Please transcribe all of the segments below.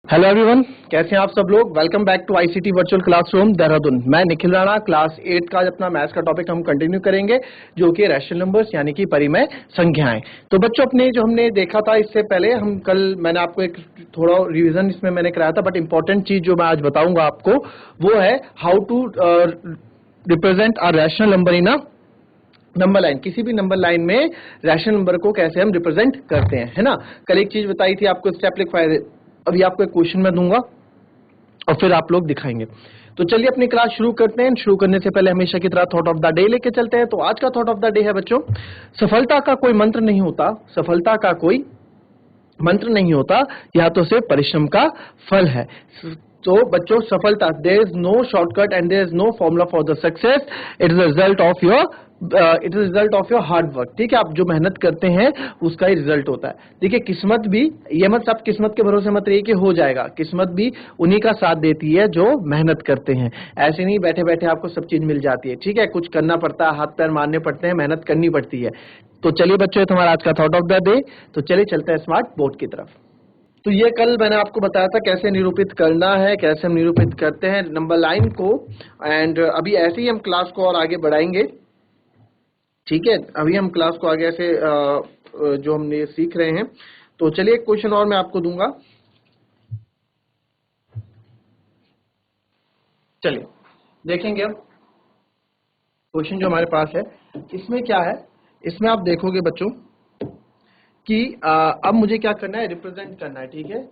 Hello everyone, कैसे हैं आप सब लोग। Welcome back to ICT virtual classroom Dehradun. मैं निखिल राणा। क्लास 8 का अपना मैथ्स का टॉपिक हम कंटिन्यू करेंगे, जो कि रैशनल नंबर्स यानी कि परिमेय संख्याएं। तो बच्चों, अपने जो हमने देखा था इससे पहले, हम कल मैंने आपको एक थोड़ा रिवीजन इसमें मैंने कराया था, बट इंपॉर्टेंट चीज जो मैं आज बताऊंगा आपको वो है how to represent a rational number in a number line. किसी भी नंबर लाइन में रैशनल नंबर को कैसे हम रिप्रेजेंट करते हैं, है ना। कल एक चीज बताई थी आपको, स्टेप लिखवाए। अभी आपको एक क्वेश्चन मैं दूंगा और फिर आप लोग दिखाएंगे। तो चलिए अपनी क्लास शुरू करते हैं। शुरू करने से पहले हमेशा की तरह थॉट ऑफ द डे लेके चलते हैं। तो आज का थॉट ऑफ द डे है बच्चों, सफलता का कोई मंत्र नहीं होता, सफलता का कोई मंत्र नहीं होता, यह तो सिर्फ परिश्रम का फल है। तो बच्चों, सफलता, there is no shortcut and there is no formula for the success. It is result of your result of your hard work. ठीक है, आप जो मेहनत करते हैं उसका ही रिजल्ट होता है। देखिए, किस्मत भी, ये मत सब किस्मत के भरोसे मत रहिए कि हो जाएगा। किस्मत भी उन्हीं का साथ देती है जो मेहनत करते हैं। ऐसे नहीं बैठे बैठे आपको सब चीज मिल जाती है। ठीक है, कुछ करना पड़ता है, हाथ पैर मारने पड़ते हैं, मेहनत करनी पड़ती है। तो चलिए बच्चों, तुम्हारा आज का थॉट ऑफ द डे। तो चलिए चलते हैं स्मार्ट बोर्ड की तरफ। तो ये कल मैंने आपको बताया था कैसे निरूपित करना है, कैसे हम निरूपित करते हैं नंबर लाइन को। एंड अभी ऐसे ही हम क्लास को और आगे बढ़ाएंगे। ठीक है, अभी हम क्लास को आगे ऐसे जो हमने सीख रहे हैं। तो चलिए एक क्वेश्चन और मैं आपको दूंगा। चलिए देखेंगे अब क्वेश्चन जो हमारे पास है, इसमें क्या है। इसमें आप देखोगे बच्चों कि अब मुझे क्या करना है, रिप्रेजेंट करना है। ठीक है,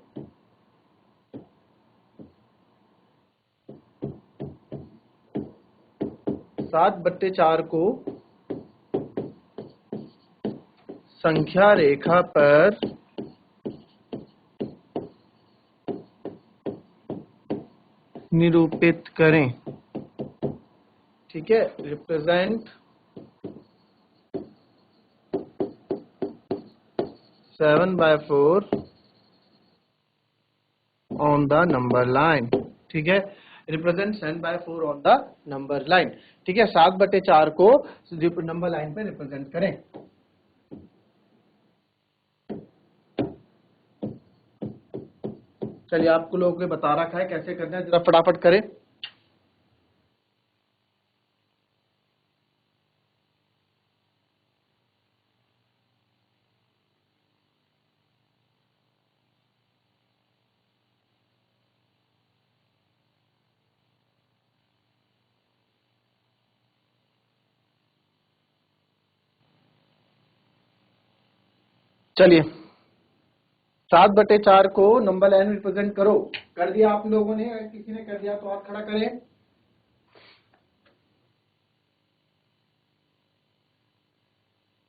7/4 को संख्या रेखा पर निरूपित करें। ठीक है, represent 7/4 on the number line. ठीक है, represent 7/4 on the number line. ठीक है, 7/4 को नंबर लाइन पे रिप्रेजेंट करें। चलिए, आपको लोगों को बता रखा है कैसे करना है, जरा फटाफट करें। चलिए, 7/4 को नंबर लाइन रिप्रेजेंट करो। कर दिया आप लोगों ने? अगर किसी ने कर दिया तो हाथ खड़ा करें।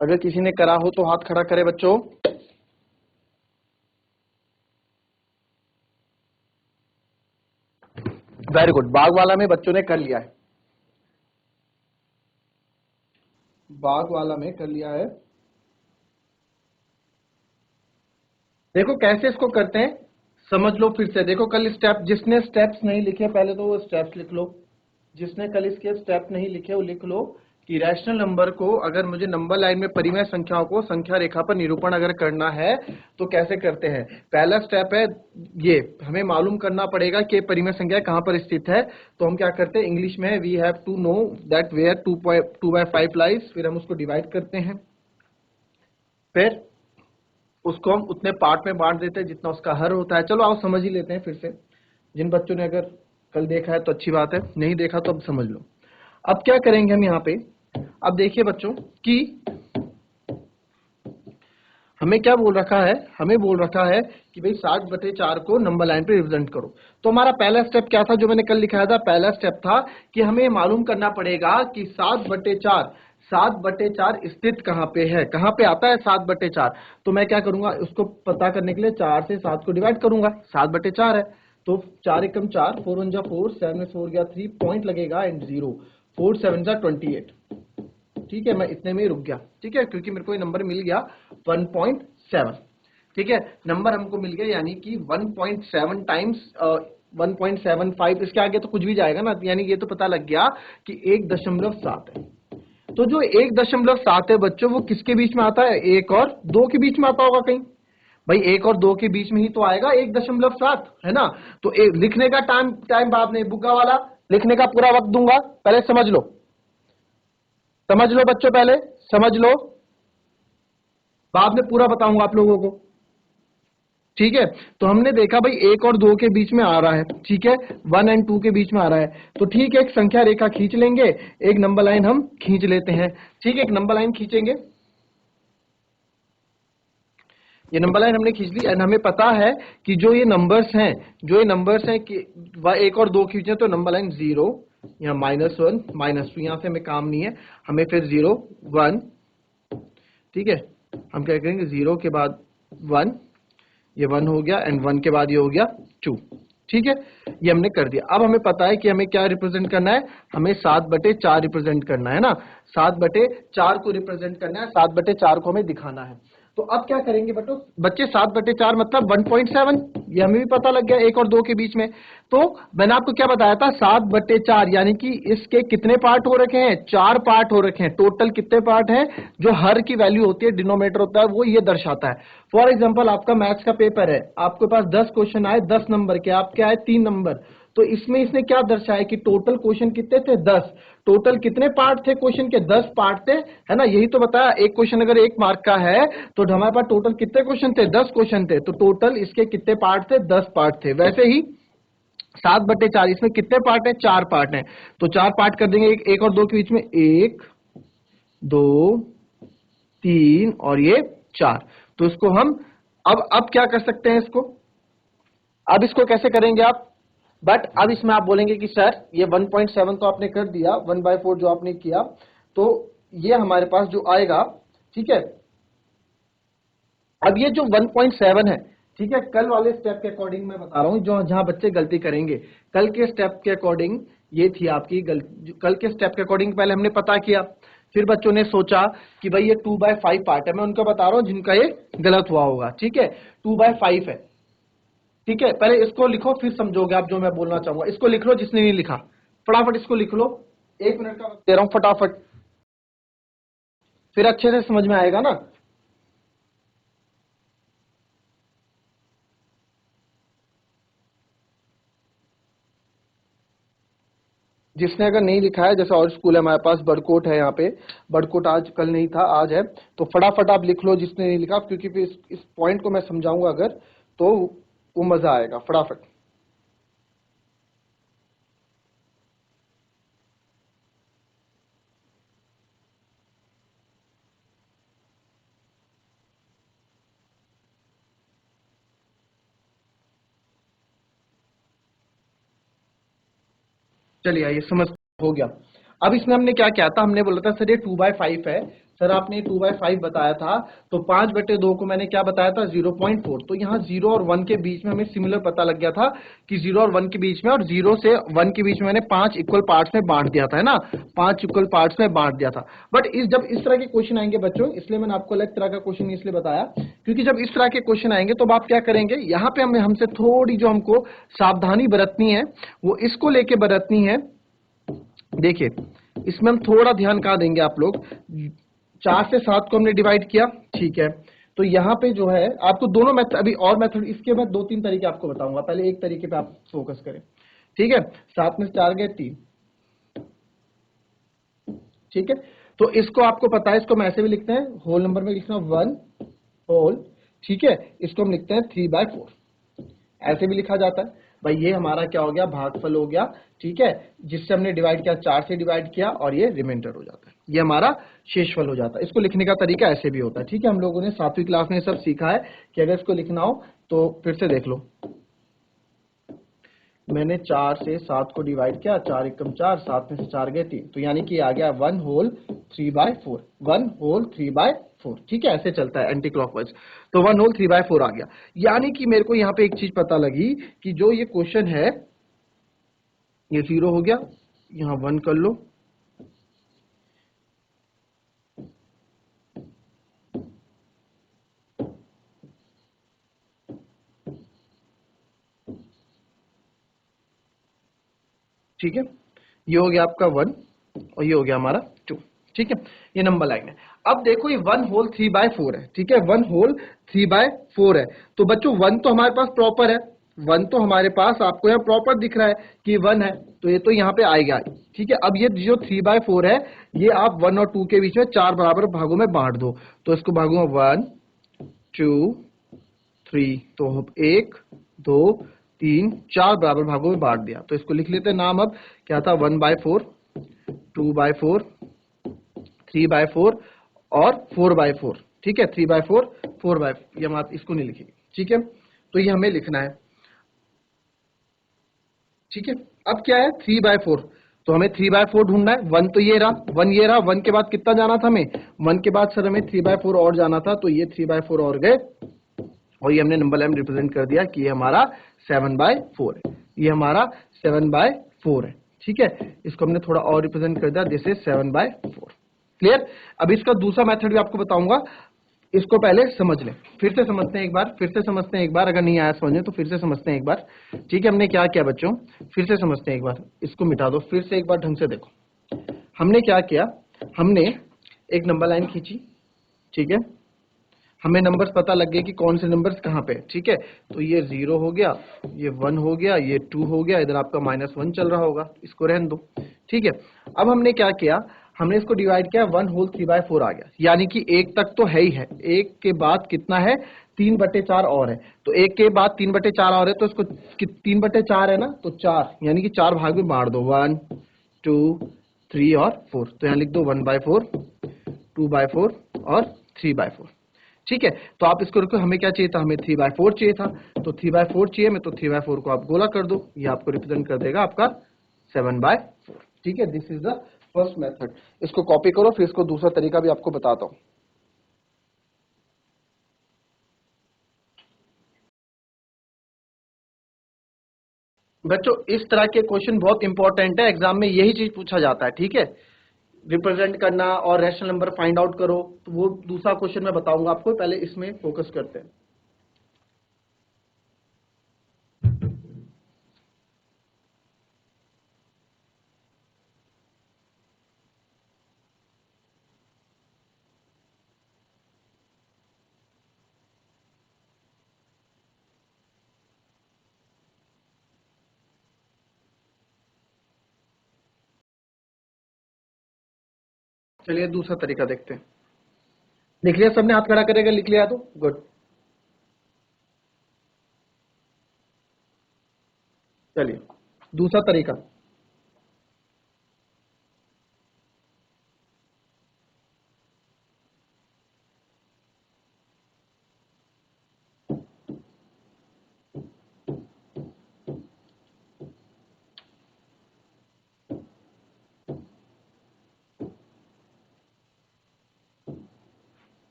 अगर किसी ने करा हो तो हाथ खड़ा करे बच्चों। वेरी गुड, बाग वाला में बच्चों ने कर लिया है। बाग वाला में कर लिया है। देखो कैसे इसको करते हैं, समझ लो फिर से। देखो कल स्टेप, जिसने स्टेप्स नहीं लिखे पहले तो वो स्टेप्स लिख लो। जिसने कल इसके स्टेप नहीं लिखे वो लिख लो कि रैशनल नंबर को, अगर मुझे नंबर लाइन में परिमेय संख्याओं को संख्या रेखा पर निरूपण अगर करना है तो कैसे करते हैं। पहला स्टेप है ये, हमें मालूम करना पड़ेगा कि परिमेय संख्या कहां पर स्थित है। तो हम क्या करते हैं, इंग्लिश में we have to know that where 2/5 lies. फिर हम उसको डिवाइड करते हैं, फिर उसको हम उतने पार्ट में बांट देते हैं जितना उसका हर होता है। चलो आओ समझ ही लेते हैं फिर से। जिन बच्चों ने अगर कल देखा है तो अच्छी बात है, नहीं देखा तो अब समझ लो। अब क्या करेंगे हम यहाँ पे, अब देखिए बच्चों कि हमें क्या बोल रखा है, हमें बोल रखा है कि भाई 7/4 को नंबर लाइन पे रिप्रेजेंट करो। तो हमारा पहला स्टेप क्या था जो मैंने कल लिखाया था, पहला स्टेप था कि हमें मालूम करना पड़ेगा कि 7/4 स्थित कहां पे है, कहां पे आता है 7/4। तो मैं क्या करूंगा, उसको पता करने के लिए 4 से 7 को डिवाइड करूंगा। 7/4 है तो 4 एकम 4, 4 1 जा 4, 7 में 4 गया 3, पॉइंट लगेगा एंड 0, 4 7 जा 28। ठीक है, मैं इतने में ही रुक गया। ठीक है, क्योंकि मेरे को ये नंबर मिल गया 1.7। ठीक है, नंबर हमको मिल गया, यानी कि 1.7 टाइम्स 1.75। इसके आगे तो कुछ भी जाएगा ना, यानी ये तो पता लग गया कि 1.7 है। तो जो 1.7 है बच्चों, वो किसके बीच में आता है, 1 और 2 के बीच में आता होगा कहीं। भाई 1 और 2 के बीच में ही तो आएगा 1.7, है ना। तो लिखने का टाइम टाइम बाद में बुग्गा वाला लिखने का पूरा वक्त दूंगा, पहले समझ लो, समझ लो बच्चों, पहले समझ लो, बाद में पूरा बताऊंगा आप लोगों को। ठीक है, तो हमने देखा भाई 1 और 2 के बीच में आ रहा है, ठीक है, 1 और 2 के बीच में आ रहा है, तो ठीक है एक संख्या रेखा खींच लेंगे, एक नंबर लाइन हम खींच लेते हैं। ठीक है, एक नंबर लाइन खींचेंगे, ये नंबर लाइन हमने खींच ली एंड हमें पता है कि जो ये नंबर्स हैं, जो ये नंबर्स हैं कि 1 और 2 खींचे तो नंबर लाइन 0, यहाँ -1 -2, यहाँ से हमें काम नहीं है, हमें फिर 0 1, ठीक है, हम क्या करेंगे 0 के बाद 1, ये 1 हो गया एंड 1 के बाद ये हो गया 2। ठीक है, ये हमने कर दिया। अब हमें पता है कि हमें क्या रिप्रेजेंट करना है, हमें 7/4 रिप्रेजेंट करना है ना, 7/4 को रिप्रेजेंट करना है, 7/4 को हमें दिखाना है। तो अब क्या करेंगे बच्चे 7/4 मतलब 1.7, ये हमें भी पता लग गया 1 और 2 के बीच में। तो मैंने आपको क्या बताया था, 7/4 यानी कि इसके कितने पार्ट हो रखे हैं, 4 पार्ट हो रखे हैं। टोटल कितने पार्ट हैं, जो हर की वैल्यू होती है, डिनोमिनेटर होता है, वो ये दर्शाता है। फॉर एग्जाम्पल आपका मैथ्स का पेपर है, आपके पास 10 क्वेश्चन आए 10 नंबर के, आपके आए 3 नंबर, तो इसमें इसने क्या दर्शाया कि टोटल क्वेश्चन कितने थे, 10। टोटल कितने पार्ट थे क्वेश्चन के, 10 पार्ट थे, है ना, यही तो बताया। एक क्वेश्चन अगर 1 मार्क का है तो हमारे पास टोटल कितने क्वेश्चन थे, 10 क्वेश्चन थे, तो टोटल इसके कितने पार्ट थे, 10 पार्ट थे। वैसे ही 7/4 इसमें कितने पार्ट है, 4 पार्ट है, तो 4 पार्ट कर देंगे 1 और 2 के बीच में, 1 2 3 और ये 4। तो इसको हम अब क्या कर सकते हैं, इसको अब इसको कैसे करेंगे आप, बट अब इसमें आप बोलेंगे कि सर ये 1.7 तो आपने कर दिया, 1/4 जो आपने किया, तो ये हमारे पास जो आएगा, ठीक है, अब ये जो 1.7 है, ठीक है, कल वाले स्टेप के अकॉर्डिंग मैं बता रहा हूं, जो जहां बच्चे गलती करेंगे, कल के स्टेप के अकॉर्डिंग ये थी आपकी गलती। कल के स्टेप के अकॉर्डिंग पहले हमने पता किया, फिर बच्चों ने सोचा कि भाई ये 2/5 पार्ट है, मैं उनको बता रहा हूं जिनका ये गलत हुआ होगा। ठीक है, 2/5 है, ठीक है, पहले इसको लिखो फिर समझोगे आप जो मैं बोलना चाहूंगा। इसको लिख लो जिसने नहीं लिखा, फटाफट इसको लिख लो, 1 मिनट का वक्त दे रहा हूं, फटाफट, फिर अच्छे से समझ में आएगा ना। जिसने अगर नहीं लिखा है, जैसे और स्कूल है हमारे पास, बड़कोट है यहाँ पे, बड़कोट आज कल नहीं था आज है, तो फटाफट आप लिख लो जिसने नहीं लिखा, क्योंकि फिर इस पॉइंट को मैं समझाऊंगा अगर, तो वो मजा आएगा। फटाफट चलिए आइए, समझ हो गया। अब इसमें हमने क्या किया था, हमने बोला था सर ये 2/5 है, सर आपने 2/5 बताया था, तो 5/2 को मैंने क्या बताया था, 0.4। तो यहाँ 0 और 1 के बीच में हमें सिमिलर पता लग गया था कि 0 और 1 के बीच में, और 0 से 1 के बीच में मैंने 5 इक्वल पार्ट्स में बांट दिया था, है ना, 5 इक्वल पार्ट्स में बांट दिया था। बट जब इस तरह के क्वेश्चन आएंगे बच्चों, इसलिए मैंने आपको अलग तरह का क्वेश्चन इसलिए बताया, क्योंकि जब इस तरह के क्वेश्चन आएंगे तो आप क्या करेंगे, यहाँ पे हमें हमसे थोड़ी जो हमको सावधानी बरतनी है, वो इसको लेके बरतनी है। देखिए, इसमें हम थोड़ा ध्यान कहाँ देंगे आप लोग, 4 से 7 को हमने डिवाइड किया, ठीक है, तो यहाँ पे जो है आपको दोनों मेथड, अभी और मेथड इसके बाद 2-3 तरीके आपको बताऊंगा, पहले एक तरीके पे आप फोकस करें। ठीक है, 7 में से 4 गए 3, ठीक है, तो इसको आपको पता है, इसको हम ऐसे भी लिखते हैं, होल नंबर में लिखना 1 होल, ठीक है, इसको हम लिखते हैं 3/4, ऐसे भी लिखा जाता है। भाई ये हमारा क्या हो गया, भागफल हो गया, ठीक है, जिससे हमने डिवाइड किया, 4 से डिवाइड किया, और ये रिमाइंडर हो जाता है, ये हमारा शेषफल हो जाता है। इसको लिखने का तरीका ऐसे भी होता है, ठीक है, हम लोगों ने 7वीं क्लास में सब सीखा है कि अगर इसको लिखना हो तो फिर से देख लो। मैंने 4 से 7 को डिवाइड किया, 4 एकम 4, 7 में से 4 गए 3, तो यानी कि आ गया 1 होल 3/4, 1 होल 3/4, ठीक है, ऐसे चलता है एंटी क्लॉकवाइज, तो 1 होल 3/4 आ गया। यानी कि मेरे को यहाँ पे एक चीज पता लगी कि जो ये क्वेश्चन है, ये 0 हो गया, यहाँ 1 कर लो, ठीक है, ये हो गया आपका 1 और ये हो गया हमारा 2, ठीक है, ये नंबर लाइन है। अब देखो ये 1 होल 3/4 है, ठीक है, 1 होल 3/4 है। तो बच्चों 1 तो हमारे पास प्रॉपर है, 1 तो हमारे पास आपको यहाँ प्रॉपर दिख रहा है कि 1 है, तो ये तो यहाँ पे आएगा। ठीक है, अब ये जो 3/4 है ये आप 1 और 2 के बीच में 4 बराबर भागों में बांट दो। तो इसको भागूंगा 1 2 3, तो 1 2 3 4 बराबर भागों में बांट दिया। तो इसको लिख लेते हैं नाम। अब क्या था, 1/4, 2/4, 3/4 और 4/4। ठीक है, 3/4 4/4, ये हम आप इसको नहीं लिखेंगे। ठीक है, तो ये हमें लिखना है। ठीक है, अब क्या है 3/4, तो हमें 3/4 ढूंढना है। 1 तो ये रहा, 1 ये रहा, 1 के बाद कितना जाना था हमें, 1 के बाद सर हमें 3/4 और जाना था, तो ये 3/4 और गए और ये हमने नंबर लाइन रिप्रेजेंट कर दिया कि ये हमारा 7/4 है, ये हमारा 7/4 है। ठीक है, इसको हमने थोड़ा और रिप्रेजेंट कर दिया, दिस इज 7/4। क्लियर। अब इसका दूसरा मेथड भी आपको बताऊंगा, इसको पहले समझ लें, फिर से समझते हैं एक बार, फिर से समझते हैं एक बार, अगर नहीं आया समझने तो फिर से समझते हैं एक बार। ठीक है, हमने क्या किया बच्चों, फिर से समझते हैं एक बार, इसको मिटा दो, फिर से एक बार ढंग से देखो। हमने क्या किया, हमने एक नंबर लाइन खींची। ठीक है, हमें नंबर्स पता लग गए कि कौन से नंबर्स कहाँ पे। ठीक है, तो ये 0 हो गया, ये 1 हो गया, ये 2 हो गया, इधर आपका -1 चल रहा होगा, इसको रहने दो। ठीक है, अब हमने क्या किया, हमने इसको डिवाइड किया, 1 होल 3/4 आ गया, यानी कि 1 तक तो है ही है, 1 के बाद कितना है, 3/4 और है, तो 1 के बाद 3/4 और है, तो इसको 3/4 है ना, तो 4, यानी कि 4 भाग में बांट दो, 1 2 3 और 4, तो यहाँ लिख दो 1/4, 2/4 और 3/4। ठीक है, तो आप इसको रखो, हमें क्या चाहिए था, हमें 3/4 चाहिए था, तो 3/4 चाहिए मैं, तो 3/4 को आप गोला कर दो, ये आपको रिप्रेजेंट कर देगा आपका 7/4। ठीक है, this is the first method. इसको कॉपी करो, फिर इसको दूसरा तरीका भी आपको बताता हूं। बच्चों इस तरह के क्वेश्चन बहुत इंपॉर्टेंट है, एग्जाम में यही चीज पूछा जाता है। ठीक है, रिप्रेजेंट करना और रैशनल नंबर फाइंड आउट करो, तो वो दूसरा क्वेश्चन मैं बताऊंगा आपको, पहले इसमें फोकस करते हैं। चलिए दूसरा तरीका देखते हैं। लिख लिया सबने, हाथ खड़ा करेगा, लिख लिया तो गुड। चलिए दूसरा तरीका।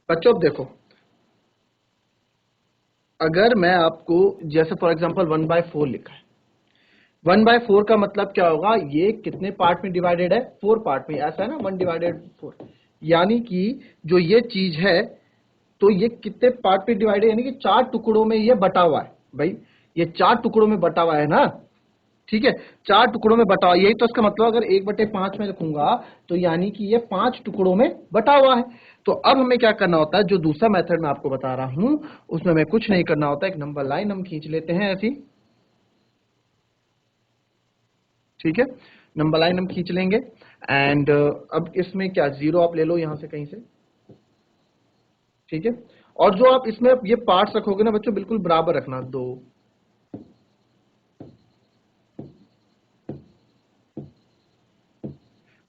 बच्चों अब देखो, अगर मैं आपको जैसे फॉर एग्जांपल 1/4 लिखा है, 1/4 का मतलब क्या होगा, ये कितने पार्ट में डिवाइडेड है, 4 पार्ट में, ऐसा है ना, 1/4, यानी कि जो ये चीज है, तो ये कितने पार्ट में डिवाइडेड, यानी कि 4 टुकड़ों में ये बटा हुआ है भाई, ये 4 टुकड़ों में बटा हुआ है ना। ठीक है, 4 टुकड़ों में बटा हुआ, यही तो इसका मतलब, अगर 1/5 में लिखूंगा तो यानी कि ये 5 टुकड़ों में बटा हुआ है। तो अब हमें क्या करना होता है, जो दूसरा मेथड मैं आपको बता रहा हूं, उसमें हमें कुछ नहीं करना होता, एक नंबर लाइन हम खींच लेते हैं ऐसी। ठीक है, नंबर लाइन हम खींच लेंगे, एंड अब इसमें क्या, 0 आप ले लो यहां से कहीं से। ठीक है, और जो आप इसमें ये पार्ट्स रखोगे ना बच्चों, बिल्कुल बराबर रखना, 2।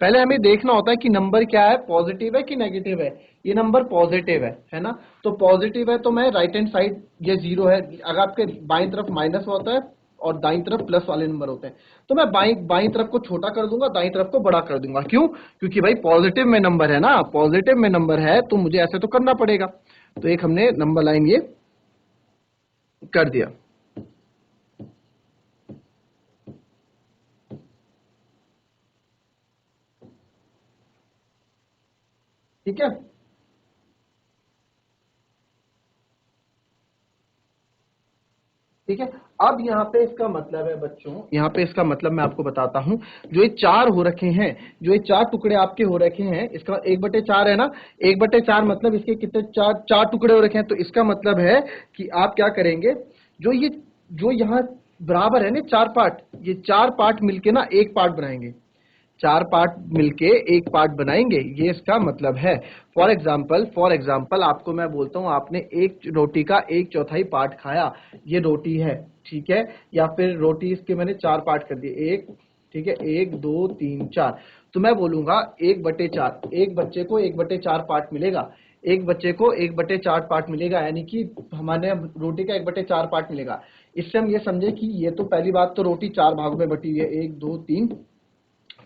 पहले हमें देखना होता है कि नंबर क्या है, पॉजिटिव है कि नेगेटिव है। ये नंबर पॉजिटिव है ना, तो पॉजिटिव है तो मैं राइट हैंड साइड, ये 0 है, अगर आपके बाईं तरफ माइनस होता है और दाईं तरफ प्लस वाले नंबर होते हैं, तो मैं बाईं बाईं तरफ को छोटा कर दूंगा, दाईं तरफ को बड़ा कर दूंगा। क्यों, क्योंकि भाई पॉजिटिव में नंबर है ना, पॉजिटिव में नंबर है तो मुझे ऐसे तो करना पड़ेगा। तो एक हमने नंबर लाइन ये कर दिया। ठीक है, ठीक है। अब यहाँ पे इसका मतलब है बच्चों, यहाँ पे इसका मतलब मैं आपको बताता हूँ, जो ये 4 हो रखे हैं, जो ये 4 टुकड़े आपके हो रखे हैं, इसका 1/4 है ना, 1/4 मतलब इसके कितने, चार टुकड़े हो रखे हैं। तो इसका मतलब है कि आप क्या करेंगे, जो यहाँ बराबर है ना 4 पार्ट, ये 4 पार्ट मिलके ना एक पार्ट बनाएंगे, 4 पार्ट मिलके एक पार्ट बनाएंगे, ये इसका मतलब है। फॉर एग्जाम्पल आपको मैं बोलता हूँ, आपने एक रोटी का 1/4 पार्ट खाया, ये रोटी है, ठीक है, या फिर रोटी इसके मैंने 4 पार्ट कर दिए, एक, ठीक है, 1 2 3 4, तो मैं बोलूंगा 1/4, एक बच्चे को 1/4 पार्ट मिलेगा, एक बच्चे को 1/4 पार्ट मिलेगा, यानी कि हमारे रोटी का 1/4 पार्ट मिलेगा। इससे हम ये समझे कि ये तो पहली बात तो रोटी 4 भागों में बटी हुई है, 1 2 3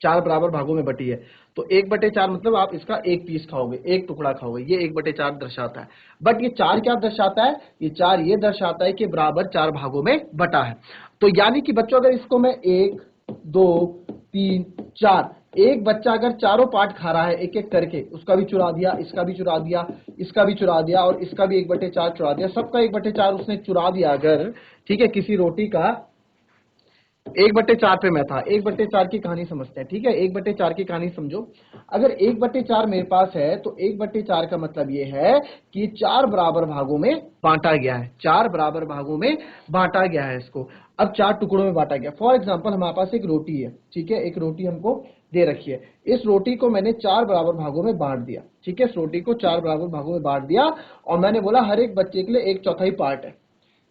4 बराबर भागों में बटी है, तो 1/4 मतलब आप इसका एक पीस खाओगे, एक टुकड़ा खाओगे, ये 1/4 दर्शाता है। बट ये 4 क्या दर्शाता है, ये 4 ये दर्शाता है कि बराबर 4 भागों में बटा है। तो यानी कि बच्चों अगर इसको मैं 1 2 3 4, एक बच्चा अगर चारों पार्ट खा रहा है एक एक करके, उसका भी चुरा दिया, इसका भी चुरा दिया, इसका भी चुरा दिया, और इसका भी 1/4 चुरा दिया, सबका 1/4 उसने चुरा दिया अगर, ठीक है, किसी रोटी का 1/4 पे मैं था, 1/4 की कहानी समझते हैं, ठीक है, 1/4 की कहानी समझो। अगर 1/4 मेरे पास है तो 1/4 का मतलब ये है कि 4 बराबर भागों में बांटा गया है, 4 बराबर भागों में बांटा गया है इसको। अब 4 टुकड़ों में बांटा गया। फॉर एग्जाम्पल हमारे पास एक रोटी है, ठीक है, एक रोटी हमको दे रखी है, इस रोटी को मैंने 4 बराबर भागों में बांट दिया, ठीक है, इस रोटी को 4 बराबर भागों में बांट दिया, और मैंने बोला हर एक बच्चे के लिए 1/4 पार्ट है,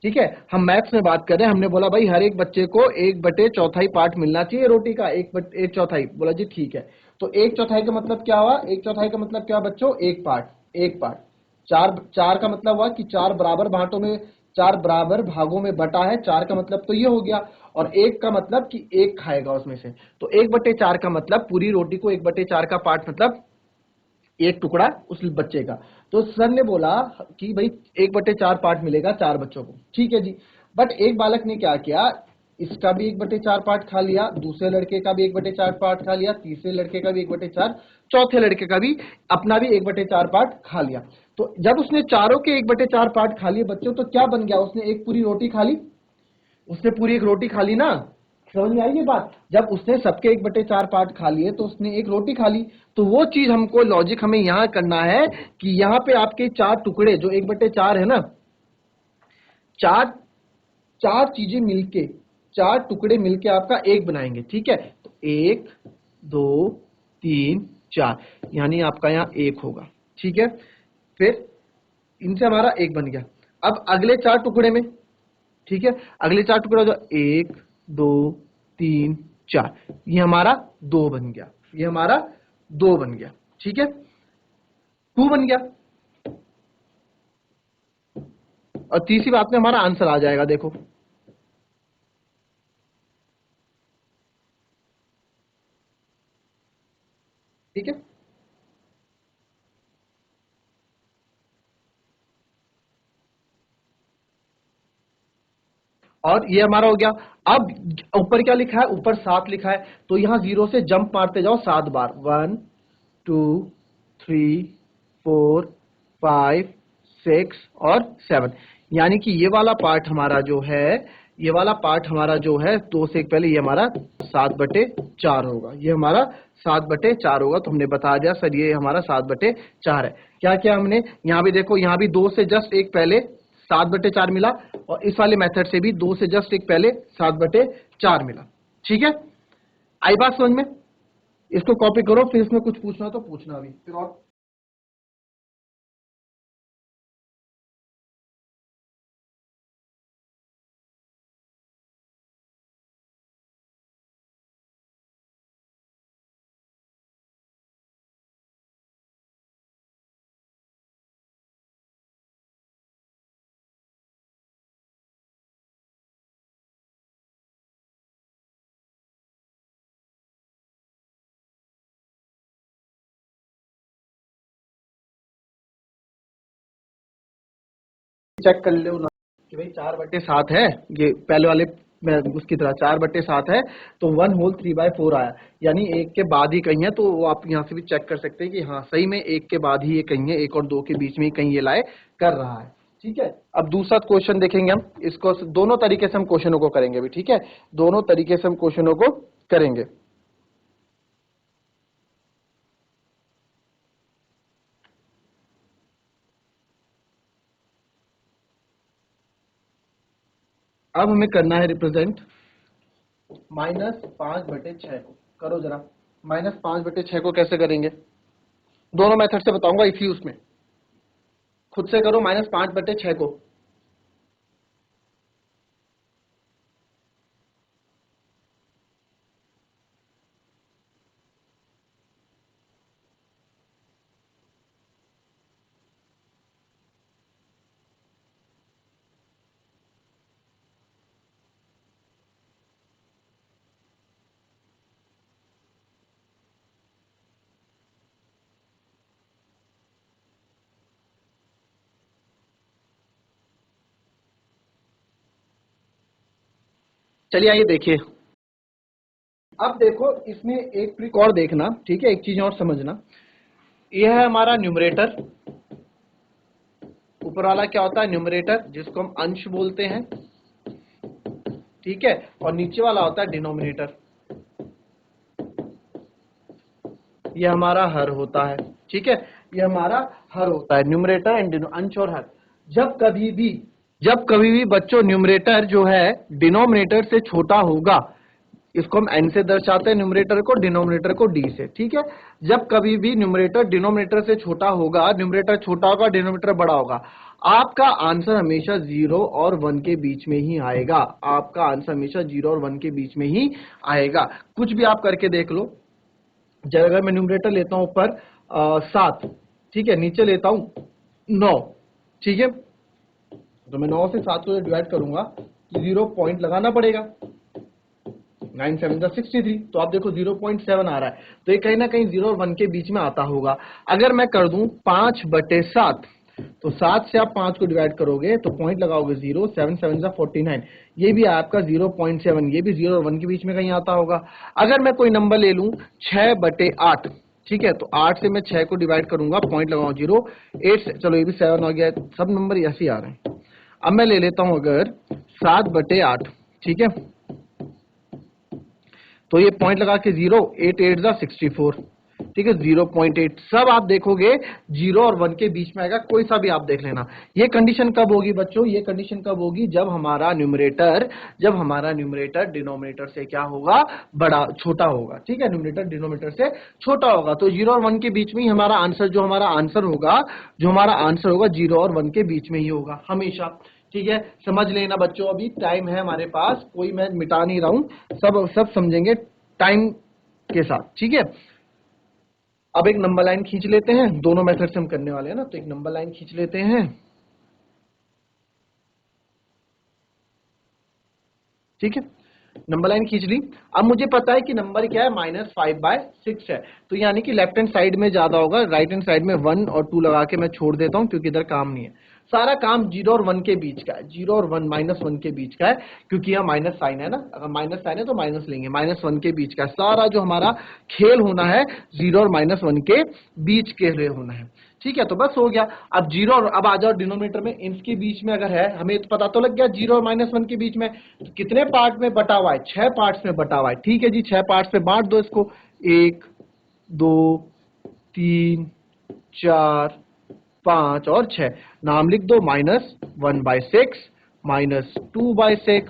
ठीक है। हम मैथ्स में बात कर रहे हैं, हमने बोला भाई हर एक बच्चे को 1/4 पार्ट मिलना चाहिए रोटी का, 1/4, बोला जी ठीक है। तो 1/4 का मतलब क्या हुआ, 1/4 का मतलब क्या बच्चों, एक पार्ट, एक पार्ट। चार चार का मतलब हुआ कि 4 बराबर भागों में, 4 बराबर भागों में बटा है, 4 का मतलब तो ये हो गया, और एक का मतलब कि एक खाएगा उसमें से। तो 1/4 का मतलब पूरी रोटी को 1/4 का पार्ट मतलब एक टुकड़ा उस बच्चे का। तो सर ने बोला कि भाई 1/4 पार्ट मिलेगा 4 बच्चों को, ठीक है जी। बट एक बालक ने क्या किया, इसका भी 1/4 पार्ट खा लिया, दूसरे लड़के का भी 1/4 पार्ट खा लिया, तीसरे लड़के का भी 1/4, चौथे लड़के का भी अपना भी 1/4 पार्ट खा लिया। तो जब उसने चारों के 1/4 पार्ट खा लिए बच्चों, तो क्या बन गया, उसने एक पूरी रोटी खा ली, उसने पूरी एक रोटी खा ली ना, समझ में आई ये बात। जब उसने सबके 1/4 पार्ट खा लिए तो उसने एक रोटी खा ली। तो वो चीज हमको लॉजिक हमें यहाँ करना है कि यहाँ पे आपके 4 टुकड़े जो 1/4 है ना, चार चार चीजें मिलके, 4 टुकड़े मिलके आपका एक बनाएंगे, ठीक है। तो 1 2 3 4, यानी आपका यहाँ एक होगा, ठीक है। फिर इनसे हमारा एक बन गया। अब अगले 4 टुकड़े में, ठीक है, अगले 4 टुकड़ा जो 1 2 3 4, ये हमारा 2 बन गया, ये हमारा 2 बन गया, ठीक है, 2 बन गया। और तीसरी बात में हमारा आंसर आ जाएगा, देखो, ठीक है। और ये हमारा हो गया। अब ऊपर क्या लिखा है, ऊपर 7 लिखा है, तो यहां 0 से जंप मारते जाओ 7 बार, 1 2 3 4 5 6 और 7, यानी कि ये वाला पार्ट हमारा जो है, ये वाला पार्ट हमारा जो है 2 से एक पहले, ये हमारा 7/4 होगा, ये हमारा 7/4 होगा। तो हमने बता दिया सर ये हमारा 7/4 है। क्या क्या हमने यहाँ भी देखो, यहाँ भी 2 से जस्ट एक पहले 7/4 मिला, और इस वाले मेथड से भी 2 से जस्ट एक पहले 7/4 मिला, ठीक है। आई बात समझ में, इसको कॉपी करो, फिर इसमें कुछ पूछना तो पूछना भी, फिर और चेक कर लो ना कि भाई 4/7 है, ये पहले वाले में उसकी तरह 4/7 है, तो 1/3/4 आया, यानी एक के बाद ही कहीं है। तो वो आप यहाँ से भी चेक कर सकते हैं कि हाँ सही में एक के बाद ही ये कहीं है, एक और दो के बीच में ही कहीं ये लाए कर रहा है, ठीक है। अब दूसरा क्वेश्चन देखेंगे हम, इसको दोनों तरीके से हम क्वेश्चनों को करेंगे भी, ठीक है, दोनों तरीके से हम क्वेश्चनों को करेंगे। अब हमें करना है रिप्रेजेंट -5/6 को। करो जरा, -5/6 को कैसे करेंगे, दोनों मेथड से बताऊंगा इसी उसमें, खुद से करो -5/6 को। चलिए आइए देखिए। अब देखो इसमें एक ट्रिक और देखना, ठीक है, एक चीज और समझना। यह है हमारा न्यूमरेटर, ऊपर वाला क्या होता है न्यूमरेटर, जिसको हम अंश बोलते हैं, ठीक है, और नीचे वाला होता है डिनोमिनेटर, ये हमारा हर होता है, ठीक है, ये हमारा हर होता है, न्यूमरेटर एंड अंश और हर। जब कभी भी बच्चों न्यूमरेटर जो है डिनोमिनेटर से छोटा होगा, इसको हम n से दर्शाते हैं न्यूमरेटर को, डिनोमिनेटर को d से, ठीक है। जब कभी भी न्यूमरेटर डिनोमिनेटर से छोटा होगा, न्यूमरेटर छोटा होगा, डिनोमिनेटर बड़ा होगा, आपका आंसर हमेशा 0 और 1 के बीच में ही आएगा, आपका आंसर हमेशा 0 और 1 के बीच में ही आएगा। कुछ भी आप करके देख लो, जब अगर मैं न्यूमरेटर लेता हूं ऊपर 7, ठीक है, नीचे लेता हूं 9, ठीक है, तो मैं 9 से 7 को डिवाइड करूंगा तो 0 पॉइंट लगाना पड़ेगा, 9 7 63, तो आप देखो 0.7 आ रहा है, तो ये कहीं ना कहीं 0 और 1 के बीच में आता होगा। अगर मैं कर दूं 5/7, तो 7 से आप 5 को डिवाइड करोगे तो पॉइंट लगाओगे 0, 7 7 49, ये भी आपका 0.7, ये भी 0 और 1 के बीच में कहीं आता होगा। अगर मैं कोई नंबर ले लूं 6/8, ठीक है, तो 8 से मैं 6 को डिवाइड करूंगा, पॉइंट लगाऊं 0, 8 से, चलो ये भी 7 हो गया, सब नंबर ऐसे ही आ रहे हैं। अब मैं ले लेता हूं अगर 7/8, ठीक है, तो ये पॉइंट लगा के 0, 8 8 64, ठीक है, 0.8, सब आप देखोगे 0 और 1 के बीच में आएगा, कोई सा भी आप देख लेना। ये कंडीशन कब होगी बच्चों, ये कंडीशन कब होगी, जब हमारा न्यूमरेटर डिनोमिनेटर से क्या होगा, बड़ा छोटा होगा, ठीक है, न्यूमरेटर डिनोमिनेटर से छोटा होगा, तो 0 और 1 के बीच में ही हमारा आंसर, जो हमारा आंसर होगा 0 और 1 के बीच में ही होगा हमेशा, ठीक है। समझ लेना बच्चों, अभी टाइम है हमारे पास, कोई मैं मिटा नहीं रहा हूं, सब समझेंगे टाइम के साथ, ठीक है। अब एक नंबर लाइन खींच लेते हैं, दोनों मेथड से हम करने वाले हैं ना, तो एक नंबर लाइन खींच लेते हैं, ठीक है, नंबर लाइन खींच ली। अब मुझे पता है कि नंबर क्या है, -5/6 है, तो यानी कि लेफ्ट हैंड साइड में ज्यादा होगा, राइट हैंड साइड में 1 और 2 लगा के मैं छोड़ देता हूं, क्योंकि इधर काम नहीं है, सारा काम 0 और 1 के बीच का है, 0 और 1 -1 के बीच का है, क्योंकि यहाँ माइनस साइन है ना, अगर माइनस साइन है तो माइनस लेंगे, -1 के बीच का है, सारा जो हमारा खेल होना है 0 और -1 के बीच के लिए होना है, ठीक है, तो बस हो गया। अब 0 और, अब आ जाओ डिनोमिनेटर में, इनके बीच में अगर है, हमें तो पता तो लग गया 0 और -1 के बीच में, तो कितने पार्ट में बटा हुआ है, 6 पार्ट्स में बटा हुआ है, ठीक है जी, 6 पार्ट्स में बांट दो इसको, 1 2 3 4 5 और 6, नाम लिख दो, -1/6, -2/6,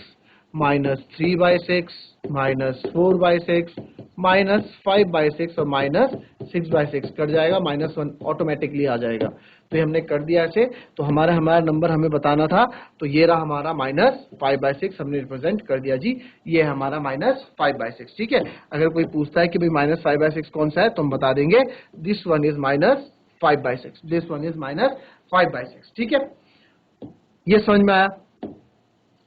-3/6, -4/6, -5/6 और -6/6, कट जाएगा, -1 ऑटोमेटिकली आ जाएगा, तो ये हमने कर दिया ऐसे, तो हमारा नंबर हमें बताना था, तो ये रहा हमारा -5/6, हमने रिप्रेजेंट कर दिया जी, ये हमारा -5/6, ठीक है। अगर कोई पूछता है कि भाई -5/6 कौन सा है, तो हम बता देंगे this one is -5/6, this one is -5/6, ठीक है, ये समझ में आया।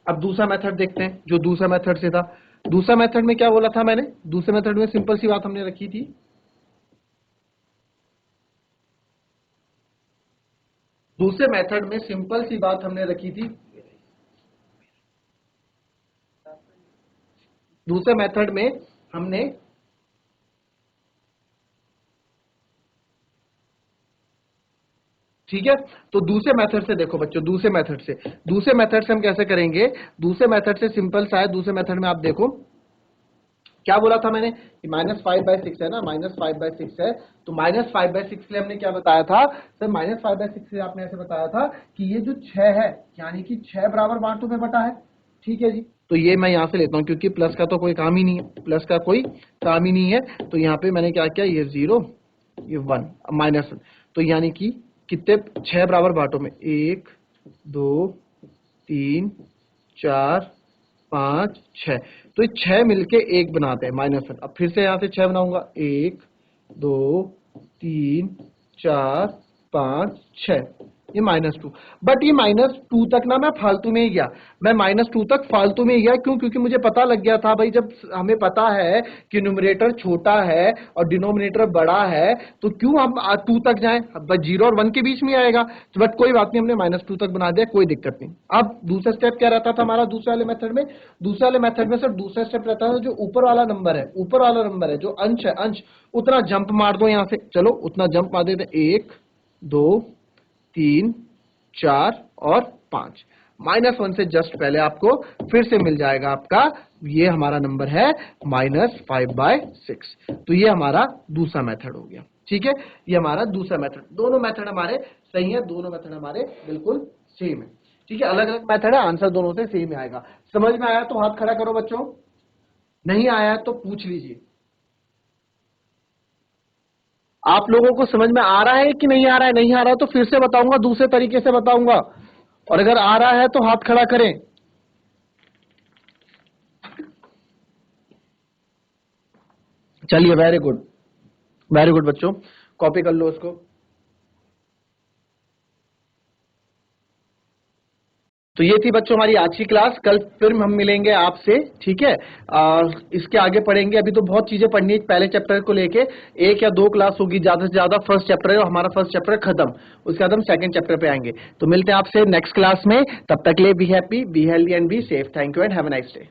अब दूसरा मेथड देखते हैं, जो दूसरा मेथड से था, दूसरा मेथड में क्या बोला था मैंने, दूसरे मेथड में सिंपल सी बात हमने रखी थी, दूसरे मेथड में सिंपल सी बात हमने रखी थी, दूसरे मेथड में हमने ठीक है। तो दूसरे मेथड से देखो बच्चों, दूसरे मेथड से हम कैसे करेंगे। दूसरे मेथड से सिंपल सा है। दूसरे मेथड में आप देखो क्या बोला था मैंने कि -5/6 है ना, -5/6 है। तो -5/6 के लिए हमने क्या बताया था सर, -5/6 से आपने ऐसे बताया था कि ये जो 6 है यानी कि 6 बराबर बांटों में बटा है। ठीक है जी। तो ये मैं यहां से लेता हूं क्योंकि प्लस का तो कोई काम ही नहीं है, प्लस का कोई काम ही नहीं है। तो यहाँ पे मैंने क्या किया, ये 0 ये 1 -1। तो यानी कि कितने 6 बराबर बांटों में 1 2 3 4 5 6। तो ये 6 मिलके 1 बनाते हैं -1। अब फिर से यहां से 6 बनाऊंगा 1 2 3 4 5 6, ये -2। बट ये -2 तक ना मैं फालतू में ही गया, मैं -2 तक फालतू में ही गया। क्यों? क्योंकि मुझे पता लग गया था भाई, जब हमें पता है कि न्यूमरेटर छोटा है और डिनोमिनेटर बड़ा है तो क्यों हम 2 तक जाएं। बस 0 और 1 के बीच में आएगा। तो बट कोई बात नहीं, हमने -2 तक बना दिया, कोई दिक्कत नहीं। अब दूसरा स्टेप क्या रहता था हमारा दूसरे वाले मेथड में। दूसरे वाले मेथड में सर दूसरा स्टेप रहता था, जो ऊपर वाला नंबर है, ऊपर वाला नंबर है जो अंश है, अंश उतना जंप मार दो यहां से। चलो उतना जंप मार देते, 1 2 3 4 और 5। -1 से जस्ट पहले आपको फिर से मिल जाएगा आपका, ये हमारा नंबर है -5/6। तो ये हमारा दूसरा मेथड हो गया। ठीक है, ये हमारा दूसरा मेथड। दोनों मेथड हमारे सही है, दोनों मेथड हमारे बिल्कुल सेम है। ठीक है, अलग अलग मेथड है, आंसर दोनों से सेम आएगा। समझ में आया तो हाथ खड़ा करो बच्चों, नहीं आया तो पूछ लीजिए। आप लोगों को समझ में आ रहा है कि नहीं आ रहा है? नहीं आ रहा है तो फिर से बताऊंगा, दूसरे तरीके से बताऊंगा। और अगर आ रहा है तो हाथ खड़ा करें। चलिए, वेरी गुड, वेरी गुड बच्चों, कॉपी कर लो उसको। तो ये थी बच्चों हमारी आज की क्लास। कल फिर हम मिलेंगे आपसे। ठीक है, इसके आगे पढ़ेंगे। अभी तो बहुत चीजें पढ़नी है। पहले चैप्टर को लेके 1 या 2 क्लास होगी ज्यादा से ज्यादा। फर्स्ट चैप्टर है, हमारा फर्स्ट चैप्टर खत्म, उसके बाद हम सेकंड चैप्टर पे आएंगे। तो मिलते हैं आपसे नेक्स्ट क्लास में। तब तक के लिए be happy, be healthy and be safe. Thank you and have a nice day.